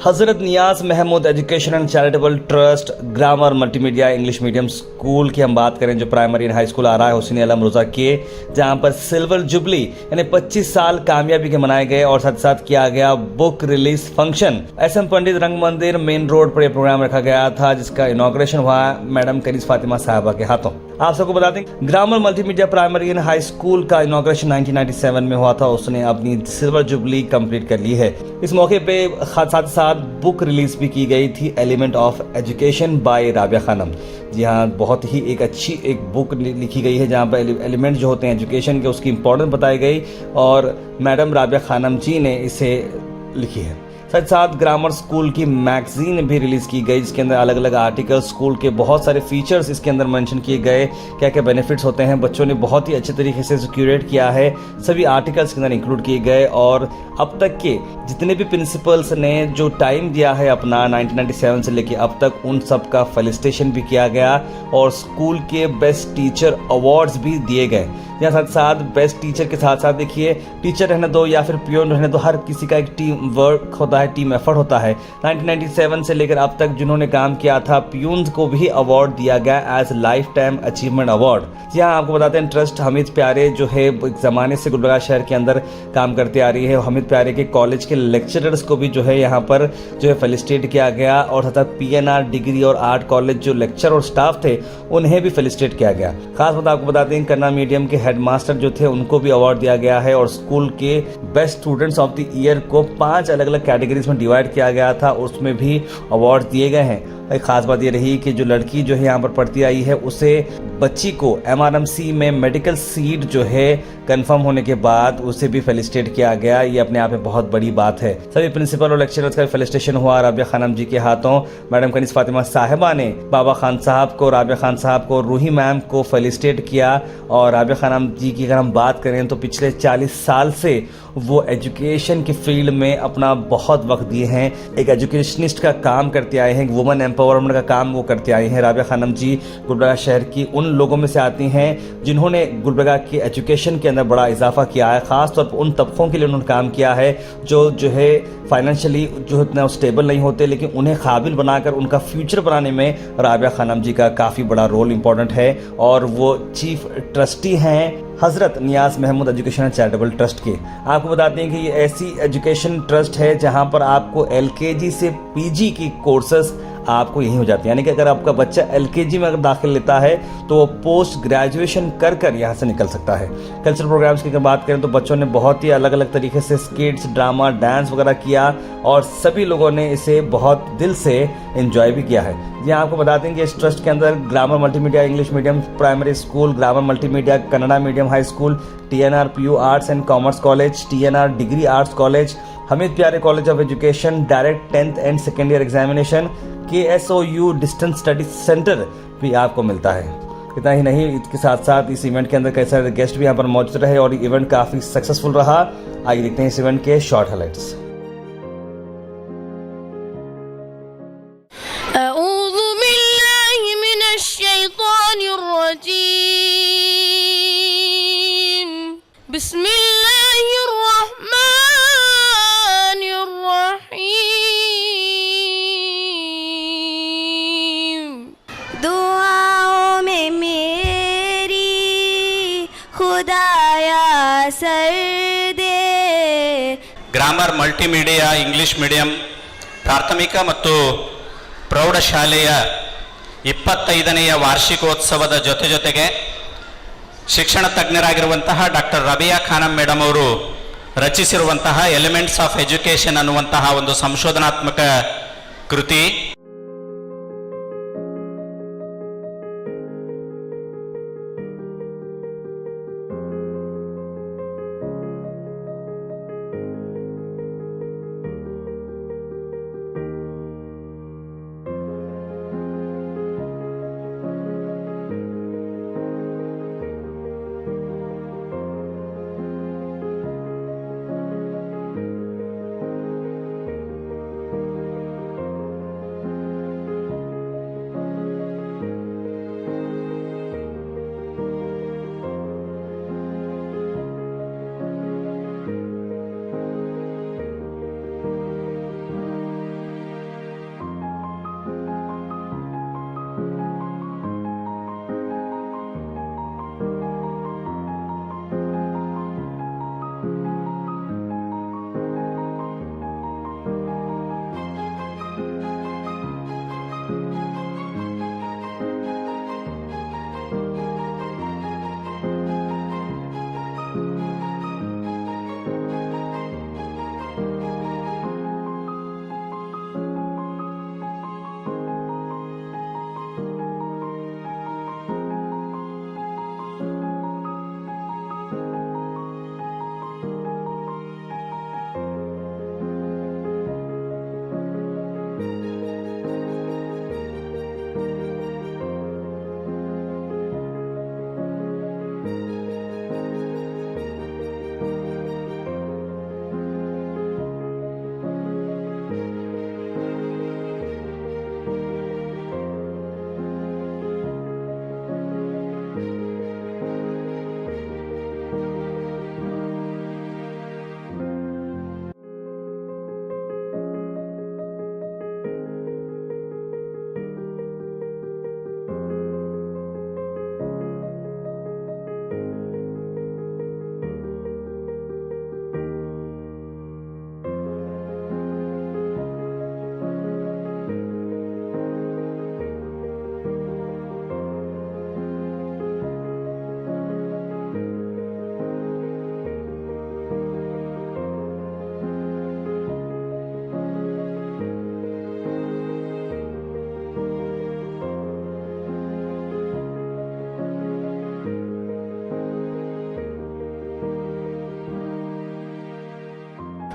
हज़रत Niyaz Mahmood education and charitable trust grammar multimedia English medium school की हम बात करें जो प्राइमरी एंड हाई स्कूल आ रहा है हुसैन अलम रोज़ा के, जहां पर सिल्वर जुबली यानी 25 साल कामयाबी के मनाए गए और साथ साथ किया गया बुक रिलीज फंक्शन। SM पंडित रंग मंदिर मेन रोड पर यह प्रोग्राम रखा गया था जिसका इनॉग्रेशन हुआ मैडम कनीज फातिमा साहबा के हाथों। आप सबको बता दें grammar multimedia primary and high school का इनॉग्रेशन 1997 में हुआ था। उसने अपनी सिल्वर जुबली कंप्लीट कर ली है। इस मौके पे साथ बुक रिलीज भी की गई थी element of education by Rabia Khanam. जी हाँ, बहुत ही एक अच्छी एक बुक लिखी गई है जहाँ पर एलिमेंट जो होते हैं एजुकेशन के उसकी इंपॉर्टेंस बताई गई और मैडम राबिया खानम जी ने इसे लिखी है। साथ साथ ग्रामर स्कूल की मैगजीन भी रिलीज की गई जिसके अंदर अलग अलग आर्टिकल स्कूल के बहुत सारे फीचर्स इसके अंदर मेंशन किए गए, क्या क्या बेनिफिट्स होते हैं। बच्चों ने बहुत ही अच्छे तरीके से क्यूरेट किया है, सभी आर्टिकल्स के अंदर इंक्लूड किए गए और अब तक के जितने भी प्रिंसिपल्स ने जो टाइम दिया है अपना 1997 से लेके अब तक उन सब का फेलिसिटेशन भी किया गया और स्कूल के बेस्ट टीचर अवार्ड्स भी दिए गए। यहाँ साथ साथ बेस्ट टीचर के साथ साथ देखिए टीचर रहने दो या फिर पियोन रहने दो, हर किसी का एक टीम वर्क होता है, टीम एफर्ट होता है। 1997 से लेकर अब तक जिन्होंने काम किया था पियून्स को भी अवार्ड दिया गया as lifetime achievement award. यहाँ आपको बताते हैं ट्रस्ट हमीद प्यारे जो है एक ज़माने से गुलबर्गा शहर के अंदर काम करते आ रही है। हमीद प्यारे के कॉलेज के लेक्चरर्स को भी जो है यहाँ पर जो है फेलिसिटेट किया गया और तथा PNR डिग्री और आर्ट कॉलेज जो लेक्चर और स्टाफ थे उन्हें भी फेलिसिटेट किया गया। खास बात आपको बताते हैं कन्ना मीडियम के हेडमास्टर जो थे उनको भी अवार्ड दिया गया है और स्कूल के best students of the year को 5 अलग अलग कैटेगरीज में डिवाइड किया गया था, उसमें भी अवार्ड दिए गए हैं। एक खास बात ये रही कि जो लड़की जो है यहाँ पर पढ़ती आई है उसे बच्ची को MRMC में मेडिकल सीट जो है कंफर्म होने के बाद उसे भी फेलिसिटेट किया गया। ये अपने आप में बहुत बड़ी बात है। सभी प्रिंसिपल और लेक्चरर्स का फेलिसिटेशन हुआ राबिया खानम जी के हाथों। मैडम कनीज फातिमा साहिबा ने बाबा खान साहब को, राबिया खान साहब को, रूही मैम को फेलिसिटेट किया और राबिया खानम जी की अगर हम बात करें तो पिछले 40 साल से वो एजुकेशन की फील्ड में अपना बहुत वक्त दिए हैं। एक एजुकेशनिस्ट का काम करते आए हैं, वुमेन एम्पावरमेंट का काम वो करते आए हैं। राबिया खानम जी गुलबर्गा शहर की उन लोगों में से आती हैं जिन्होंने गुलबर्गा के एजुकेशन के अंदर बड़ा इजाफा किया है। खासतौर पर उन तबकों के लिए उन्होंने काम किया है जो है फाइनेंशियली जो इतना स्टेबल नहीं होते, लेकिन उन्हें काबिल बनाकर उनका फ्यूचर बनाने में राबिया खानम जी का काफ़ी बड़ा रोल इंपॉर्टेंट है और वो चीफ ट्रस्टी हैं हज़रत Niyaz Mahmood education and charitable trust के। आपको बताते हैं कि ये ऐसी एजुकेशन ट्रस्ट है जहां पर आपको LKG से PG की कोर्सेस आपको यही हो जाती है। यानी कि अगर आपका बच्चा LKG में अगर दाखिल लेता है तो वो पोस्ट ग्रेजुएशन कर यहाँ से निकल सकता है। कल्चरल प्रोग्राम्स की अगर बात करें तो बच्चों ने बहुत ही अलग अलग तरीके से स्किट्स, ड्रामा, डांस वगैरह किया और सभी लोगों ने इसे बहुत दिल से एंजॉय भी किया है। यहाँ आपको बताते हैं कि इस ट्रस्ट के अंदर grammar multimedia English medium primary school, grammar multimedia Kannada medium high school, TNR PU arts and commerce college, TNR degree arts college, Hameed Pyare college of education, direct 10th and second year examination, KSOU distance study centre भी आपको मिलता है। इतना ही नहीं, इसके साथ साथ इस इवेंट के अंदर कई सारे गेस्ट भी यहाँ पर मौजूद रहे और इवेंट काफ़ी सक्सेसफुल रहा। आइए देखते हैं इस इवेंट के शॉर्ट हाइलाइट्स। दुआओं में मेरी खुदाया सर दे। ಗ್ರಾಮರ್ ಮಲ್ಟಿಮೀಡಿಯಾ ಇಂಗ್ಲಿಷ್ ಮೀಡಿಯಂ ಪ್ರಾಥಮಿಕ ಮತ್ತು ಪ್ರೌಢಶಾಲೆಯ 25ನೇ ವಾರ್ಷಿಕೋತ್ಸವದ ಜೊತೆಗೆ ಶಿಕ್ಷಣ ತಜ್ಞರಾಗಿರುವಂತಹ ಡಾಕ್ಟರ್ ರಾಬಿಯಾ ಖಾನಂ ಮೇಡಮ್ ಅವರು ರಚಿಸಿರುವಂತಹ ಎಲಿಮೆಂಟ್ಸ್ ಆಫ್ ಎಜುಕೇಷನ್ ಅನ್ನುವಂತಹ ಒಂದು ಸಂಶೋಧನಾತ್ಮಕ ಕೃತಿ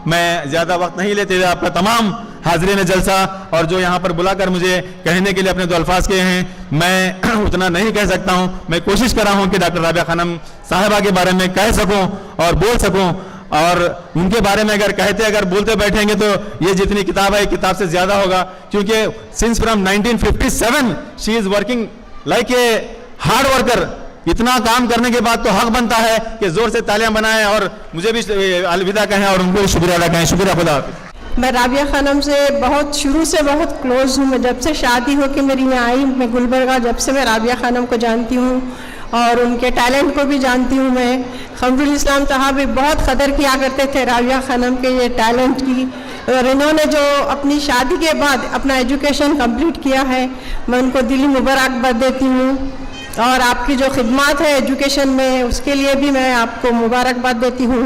मैं ज़्यादा वक्त नहीं लेते हुए आपका तमाम हाज़रीन जलसा और जो यहाँ पर बुलाकर मुझे कहने के लिए अपने दो अल्फाज कहे हैं, मैं उतना नहीं कह सकता हूँ। मैं कोशिश कर रहा हूँ कि डॉक्टर राबिया खानम साहिबा के बारे में कह सकूँ और बोल सकूँ, और उनके बारे में अगर बोलते बैठेंगे तो ये जितनी किताब है किताब से ज़्यादा होगा, क्योंकि since from 1957 she is working like a hard worker. इतना काम करने के बाद तो हक बनता है कि जोर से तालियां बनाएं और मुझे भी अलविदा कहें और उनको भी शुक्रिया अदा कहें। शुक्रिया, खुदा हाफिज़। मैं राबिया खानम से शुरू से बहुत क्लोज हूँ। मैं जब से शादी हो के मेरी यहाँ आई, मैं गुलबर्गा, जब से मैं राबिया खानम को जानती हूँ और उनके टैलेंट को भी जानती हूँ। मैं खमरुल इस्लाम साहब भी बहुत कदर किया करते थे राबिया खानम के ये टैलेंट की, और इन्होंने जो अपनी शादी के बाद अपना एजुकेशन कंप्लीट किया है, मैं उनको दिली मुबारकबाद देती हूँ। और आपकी जो खिदमत है एजुकेशन में, उसके लिए भी मैं आपको मुबारकबाद देती हूँ।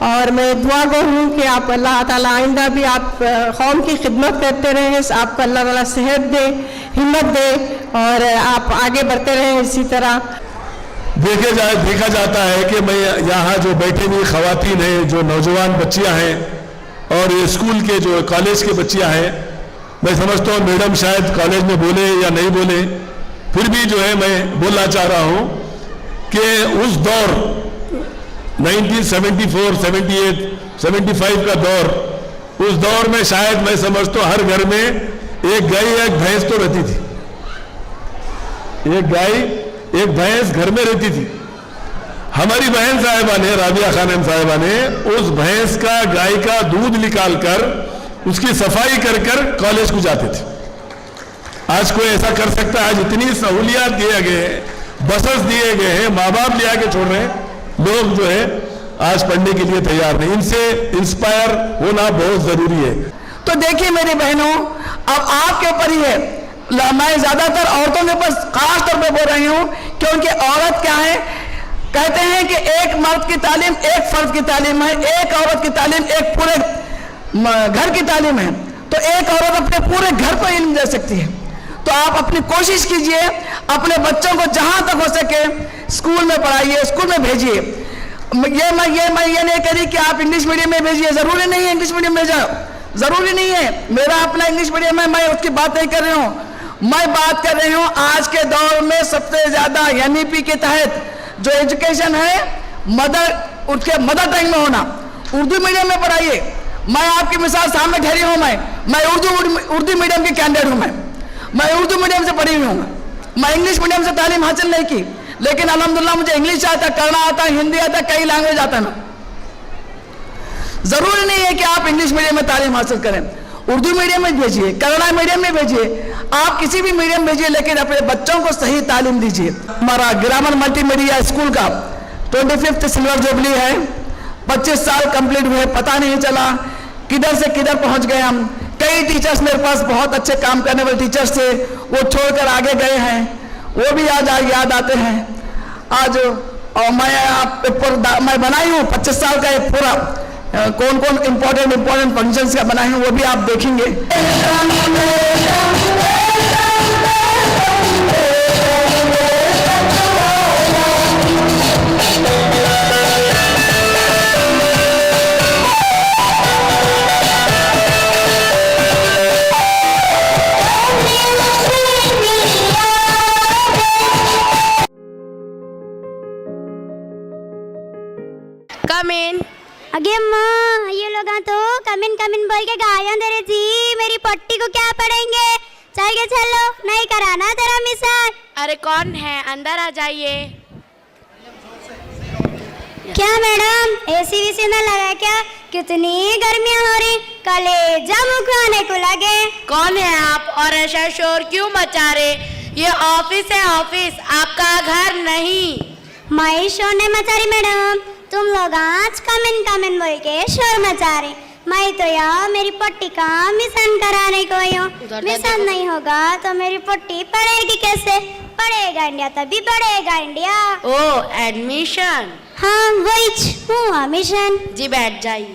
और मैं दुआ गो हूँ कि आप अल्लाह ताला आइंदा भी आप कौम की खिदमत करते रहें, आपको अल्लाह ताला सेहत दे, हिम्मत दे और आप आगे बढ़ते रहें इसी तरह। देखा जाता है कि मैं यहाँ जो बैठे हुई खवातीन हैं, जो नौजवान बच्चियाँ हैं और ये स्कूल के जो कॉलेज के बच्चियाँ हैं, मैं समझता हूँ मैडम शायद कॉलेज में बोले या नहीं बोले, फिर भी जो है मैं बोलना चाह रहा हूँ कि उस दौर 1974, 78, 75 का दौर, उस दौर में शायद मैं समझता हूँ हर घर में एक गाय एक भैंस तो रहती थी। एक गाय एक भैंस घर में रहती थी। हमारी बहन साहिबा ने, राबिया खानम साहिबा ने, उस भैंस का, गाय का दूध निकाल कर उसकी सफाई कर कॉलेज को जाते थे। आज कोई ऐसा कर सकता है? आज इतनी सहूलियात दिए गए हैं, बसेस दिए गए हैं, माँ बाप ले आके छोड़ रहे हैं, लोग जो है आज पढ़ने के लिए तैयार नहीं। इनसे इंस्पायर होना बहुत जरूरी है। तो देखिए मेरी बहनों, अब आपके ऊपर ही है। मैं ज्यादातर औरतों के ऊपर खास तौर पे बोल रही हूँ, क्योंकि औरत क्या है, कहते हैं कि एक मर्द की तालीम एक फर्द की तालीम है, एक औरत की तालीम एक पूरे घर की तालीम है। तो एक औरत अपने पूरे घर को इल्म दे सकती है। तो आप अपनी कोशिश कीजिए, अपने बच्चों को जहां तक हो सके स्कूल में पढ़ाइए, स्कूल में भेजिए। मैं ये नहीं कह रही कि आप इंग्लिश मीडियम में भेजिए, जरूरी नहीं है इंग्लिश मीडियम में जाओ, जरूरी नहीं है। मेरा अपना इंग्लिश मीडियम है, मैं उसकी बात नहीं कर रही हूँ। मैं बात कर रही हूँ आज के दौर में सबसे ज्यादा NEP के तहत जो एजुकेशन है, उसके मदर टंग में होना, उर्दू मीडियम में पढ़ाइए। मैं आपकी मिसाल सामने ठहरी हूँ, मैं उर्दू मीडियम की कैंडिडेट हूँ। मैं उर्दू मीडियम से पढ़ी हुई हूँ, मैं इंग्लिश मीडियम से तालीम हासिल नहीं की, लेकिन अल्हम्दुलिल्लाह मुझे इंग्लिश आता, करना आता, हिंदी आता, कई लैंग्वेज आता ना। जरूरी नहीं है कि आप इंग्लिश मीडियम में तालीम हासिल करें, उर्दू मीडियम में भेजिए, कन्नड़ा मीडियम में भेजिए, आप किसी भी मीडियम भेजिए, लेकिन अपने बच्चों को सही तालीम दीजिए। हमारा ग्रामर मल्टीमीडिया स्कूल का 25th सिल्वर जुबली है, 25 साल कंप्लीट हुए, पता नहीं चला किधर से किधर पहुंच गए हम। कई टीचर्स मेरे पास बहुत अच्छे काम करने वाले टीचर्स थे, वो छोड़कर आगे गए हैं, वो भी आज याद आते हैं आज। और मैं बनाई हूँ 25 साल का एक पूरा कौन कौन इंपॉर्टेंट फंक्शंस का बनाई हूँ, वो भी आप देखेंगे। कम इन। अगे अम्मा, ये लोग तो कम इन बोल के गालियां दे रही थी। मेरी पट्टी को क्या पढ़ेंगे? चल के चलो, नहीं कराना तेरा मिसाल। अरे कौन है, अंदर आ जाइए। क्या मैडम, AC वेसी ना लगा क्या? कितनी गर्मियां हो रही, कलेजा मुंह खाने को लगे। कौन है आप और ऐसा शोर क्यों मचा रहे? ये ऑफिस है, ऑफिस, आपका घर नहीं। मैं शोर नहीं मचा रही मैडम, तुम लोग आज कम इन बोल के शोर मचा रहे। मैं तो यार मेरी पट्टी का मिशन कराने को आई हूँ। मिशन नहीं होगा तो मेरी पट्टी पड़ेगी कैसे? पढ़ेगा इंडिया तभी बढ़ेगा इंडिया। ओ एडमिशन। हाँ वही हुआ मिशन। जी बैठ जाइए।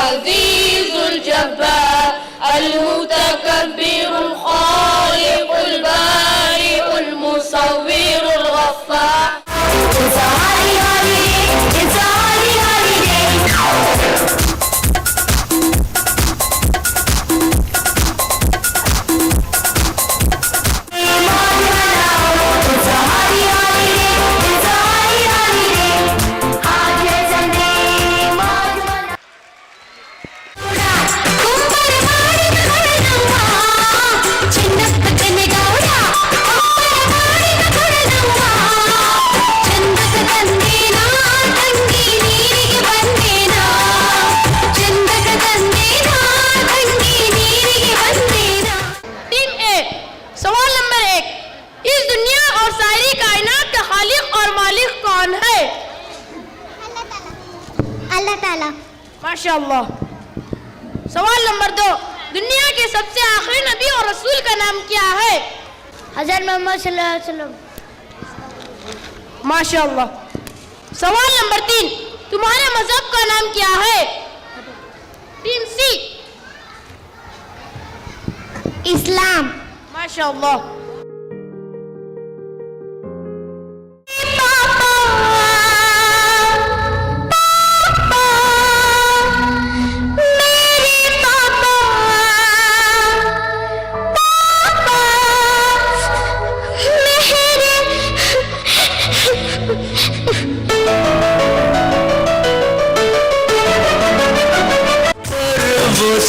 अजीजुल जब्बार अल मुतकब्बिरुल खालिकुल बारिउल मुसव्विरुल गफ्फार। अल्लाह ताला। माशाअल्लाह। सवाल नंबर 2, दुनिया के सबसे आखिरी नबी और रसूल का नाम क्या है? हज़रत मोहम्मद सल्लल्लाहु अलैहि वसल्लम। माशाअल्लाह। सवाल नंबर 3, तुम्हारे मजहब का नाम क्या है? टीम सी, इस्लाम। माशाअल्लाह।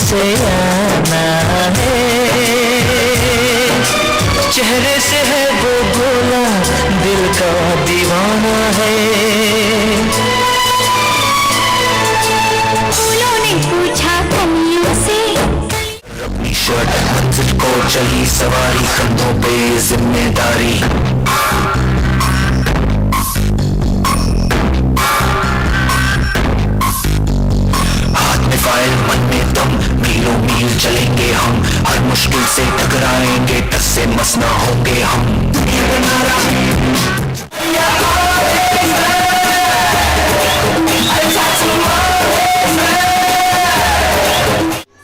से आना है, चेहरे से है वो बोला, दिल का दीवाना है। फूलों ने पूछा कलियों से, अपनी शर्ट मंजिल को चली सवारी, कंधों पे जिम्मेदारी। फाइल मन में दम, मीलों मील चलेंगे हम, हर मुश्किल से टकराएंगे, टस से मस ना होंगे हम।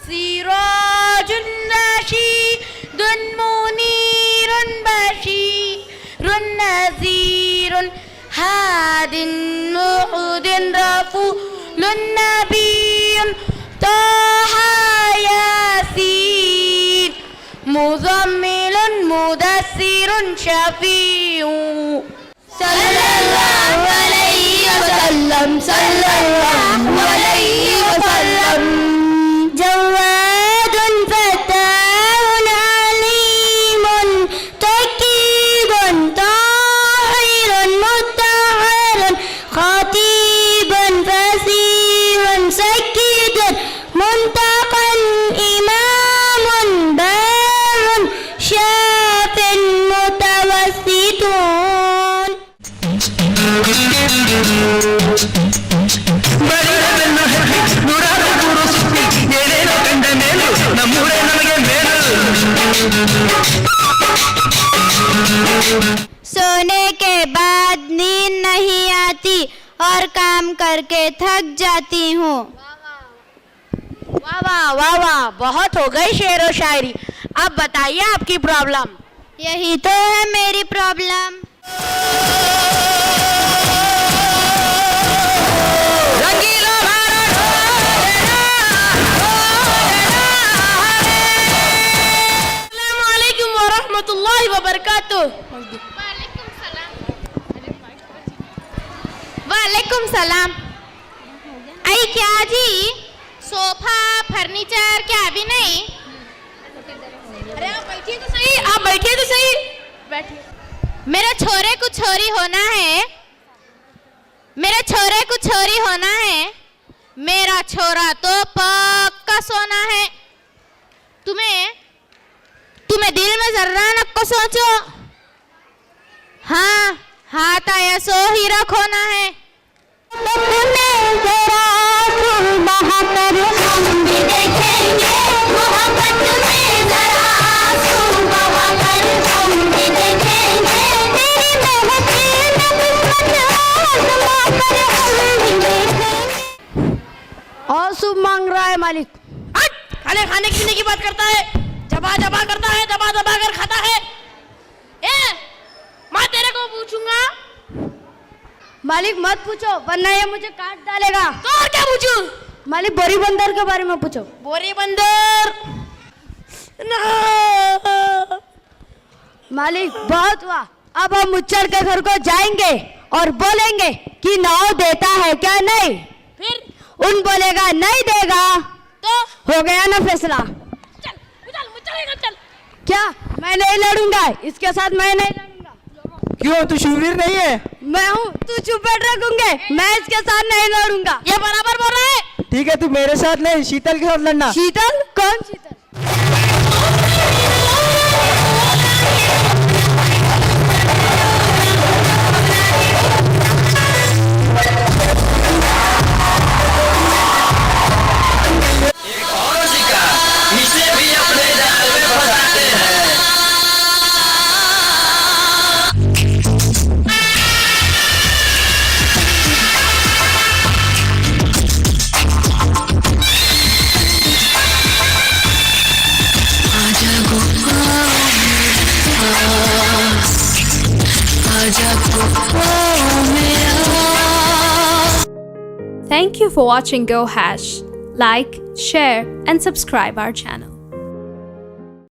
सिराजुन राशिदुन मुनीरुन बशीरुन नज़ीरुन हादिन मुहुदिन रफूलुन नबियुन ताहा यासीन मुज़म्मिलुन मुदस्सिरुन शफीउन सल्लल्लाहु अलैहि वसल्लम सल्लल्लाहु अलैहि वसल्लम। जवादुन फताहुन अलीमुन तकीबुन ताहिरुन मुत्तहरुन खतीबुन फसीहुन सकीदुन मुंतक़न इमामुन बारुन शाफिन मुतवस्सितुन। सोने के बाद नींद नहीं आती और काम करके थक जाती हूँ। वाह वाह वाह वाह, बहुत हो गई शेर और शायरी। अब बताइए आपकी प्रॉब्लम। यही तो है मेरी प्रॉब्लम। अस्सलामुअलैकुम वरहमतुल्लाहि वबरकातुह। वालेकुम सलाम। आई क्या जी? सोफा फर्नीचर क्या अभी नहीं? अरे आप बैठिए तो सही, आप बैठिए तो सही, बैठिए। मेरे छोरे को छोरी होना है, मेरे छोरे को छोरी होना है, मेरा छोरा तो पक्का सोना है। तुम्हें दिल में जर्रा न सोचो, हाँ हाथ आया सो ही रखोना है। और शुभ मांग रहा मालिक। हट! खाने खाने पीने की बात करता है, जबा जबा करता है, दबा दबा कर खाता है। मैं तेरे को पूछूंगा। मालिक मत पूछो वरना ये मुझे काट डालेगा। तो और क्या पूछूं? मालिक बोरी बंदर के बारे में पूछो। बोरी बंदर ना। मालिक बहुत हुआ, अब हम मुच्चर के घर को जाएंगे और बोलेंगे कि नाव देता है क्या नहीं। फिर उन बोलेगा नहीं देगा तो हो गया ना फैसला। चल चल चल। क्या मैं नहीं लड़ूंगा, इसके साथ मैं नहीं लड़ूंगा। क्यों तू शूरवीर नहीं है? मैं हूँ, तू चुप बैठ रखूंगे, मैं इसके साथ नहीं लड़ूंगा। ये बराबर बोल रहा है। ठीक है, तू मेरे साथ नहीं, शीतल के साथ लड़ना। शीतल? कौन शीतल? Thank you for watching Go Hash. Like, share and subscribe our channel.